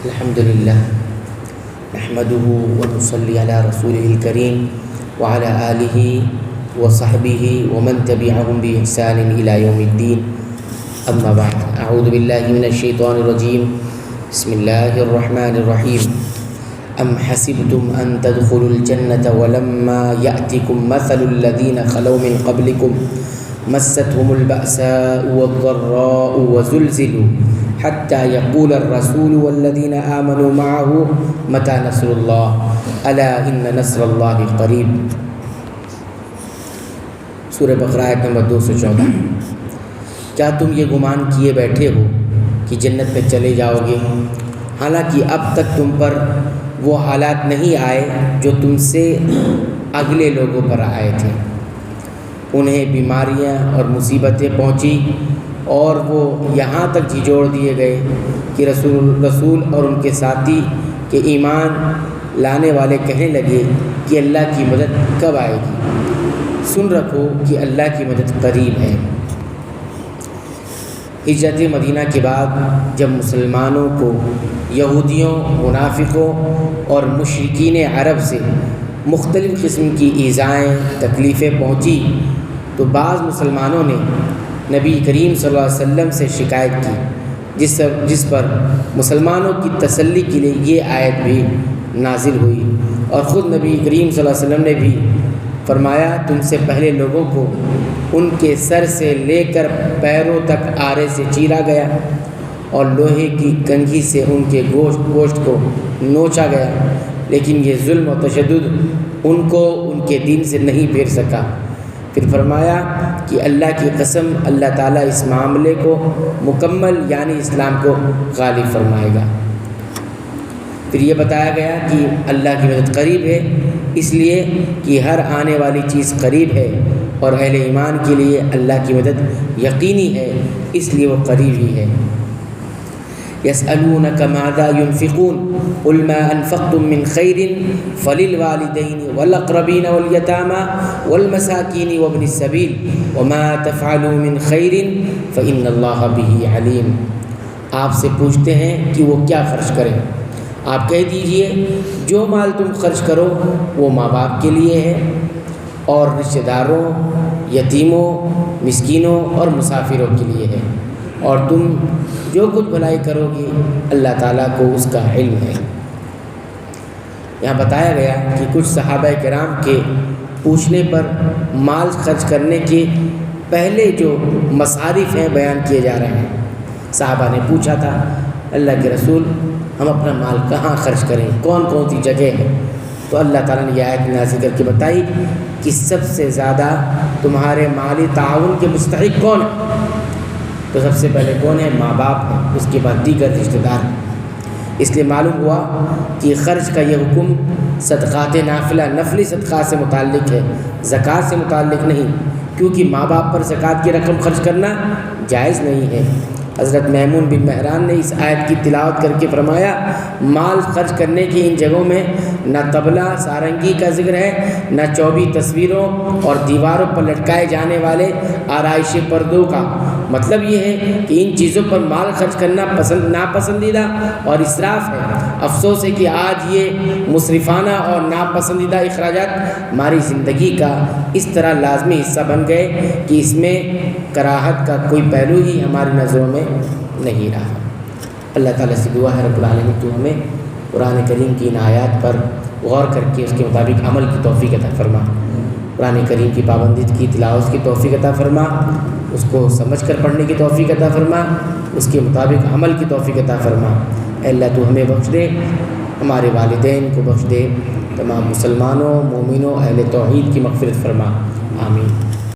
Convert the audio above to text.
الحمد للہ نحمده ونصلي على رسوله الكريم وعلى آله وصحبه ومن تبعهم بإحسان إلى يوم الدين. أما بعد، أعوذ بالله من الشيطان الرجيم. بسم الله الرحمن الرحيم. أم حسبتم أن تدخلوا الجنة ولما يأتكم مثل الذين خلوا من قبلكم مستهم البأساء والضراء وزلزلوا حتى يقول الرسول والذين آمنوا معه متى نصر الله ألا إن نصر الله قريب. سورہ بقرہ آیت نمبر 214. کیا تم یہ گمان کیے بیٹھے ہو کہ جنت میں چلے جاؤ گے، حالانکہ اب تک تم پر وہ حالات نہیں آئے جو تم سے اگلے لوگوں پر آئے تھے. انہیں بیماریاں اور مصیبتیں پہنچی اور وہ یہاں تک جھنجھوڑ دیے گئے کہ رسول اور ان کے ساتھی کے ایمان لانے والے کہنے لگے کہ اللہ کی مدد کب آئے گی، سن رکھو کہ اللہ کی مدد قریب ہے. ہجرت مدینہ کے بعد جب مسلمانوں کو یہودیوں، منافقوں اور مشرکین عرب سے مختلف قسم کی ایذائیں، تکلیفیں پہنچی تو بعض مسلمانوں نے نبی کریم صلی اللہ علیہ وسلم سے شکایت کی، جس پر مسلمانوں کی تسلی کے لیے یہ آیت بھی نازل ہوئی. اور خود نبی کریم صلی اللہ علیہ وسلم نے بھی فرمایا، تم سے پہلے لوگوں کو ان کے سر سے لے کر پیروں تک آرے سے چیرا گیا اور لوہے کی کنگھی سے ان کے گوشت کو نوچا گیا، لیکن یہ ظلم و تشدد ان کو ان کے دین سے نہیں پھیر سکا. پھر فرمایا کہ اللہ کی قسم، اللہ تعالیٰ اس معاملے کو مکمل یعنی اسلام کو غالب فرمائے گا. پھر یہ بتایا گیا کہ اللہ کی مدد قریب ہے، اس لیے کہ ہر آنے والی چیز قریب ہے اور اہل ایمان کے لیے اللہ کی مدد یقینی ہے، اس لیے وہ قریب ہی ہے. يسألونك ماذا ينفقون قل ما أنفقتم من خير فللوالدين والأقربين واليتامى والمساكين وابن السبيل وما تفعلوا من خير فإن الله به عليم. آپ سے پوچھتے ہیں کہ وہ کیا خرچ کریں، آپ کہہ دیجئے جو مال تم خرچ کرو وہ ماں باپ کے لیے ہے اور رشتہ داروں، یتیموں، مسکینوں اور مسافروں کے لیے ہے، اور تم جو کچھ بھلائی کرو گی اللہ تعالیٰ کو اس کا علم ہے. یہاں بتایا گیا کہ کچھ صحابہ کرام کے پوچھنے پر مال خرچ کرنے کے پہلے جو مصارف ہیں بیان کیے جا رہے ہیں. صحابہ نے پوچھا تھا، اللہ کے رسول ہم اپنا مال کہاں خرچ کریں، کون کون سی جگہ ہے؟ تو اللہ تعالیٰ نے یہ آیت نازل کر کے بتائی کہ سب سے زیادہ تمہارے مالی تعاون کے مستحق کون ہے؟ تو سب سے پہلے کون ہے؟ ماں باپ ہے، اس کے بعد دیگر رشتہ دار. اس لیے معلوم ہوا کہ خرچ کا یہ حکم صدقات نافلہ، نفلی صدقات سے متعلق ہے، زکوٰۃ سے متعلق نہیں، کیونکہ ماں باپ پر زکوٰۃ کی رقم خرچ کرنا جائز نہیں ہے. حضرت میمون بن مہران نے اس آیت کی تلاوت کر کے فرمایا، مال خرچ کرنے کی ان جگہوں میں نہ طبلہ سارنگی کا ذکر ہے، نہ 24 تصویروں اور دیواروں پر لٹکائے جانے والے آرائشی پردوں کا. مطلب یہ ہے کہ ان چیزوں پر مال خرچ کرنا ناپسندیدہ اور اسراف ہے. افسوس ہے کہ آج یہ مصرفانہ اور ناپسندیدہ اخراجات ہماری زندگی کا اس طرح لازمی حصہ بن گئے کہ اس میں کراہت کا کوئی پہلو ہی ہماری نظروں میں نہیں رہا. اللہ تعالیٰ سے دعا ہے رب العالمین تو ہمیں قرآن کریم کی ان آیات پر غور کر کے اس کے مطابق عمل کی توفیق عطا فرما، قرآن کریم کی پابندی کی تلاوت کی توفیق عطا فرما، اس کو سمجھ کر پڑھنے کی توفیق عطا فرما، اس کے مطابق عمل کی توفیق عطا فرما. اے اللہ تو ہمیں بخش دے، ہمارے والدین کو بخش دے، تمام مسلمانوں، مومنوں، اہل توحید کی مغفرت فرما. آمین.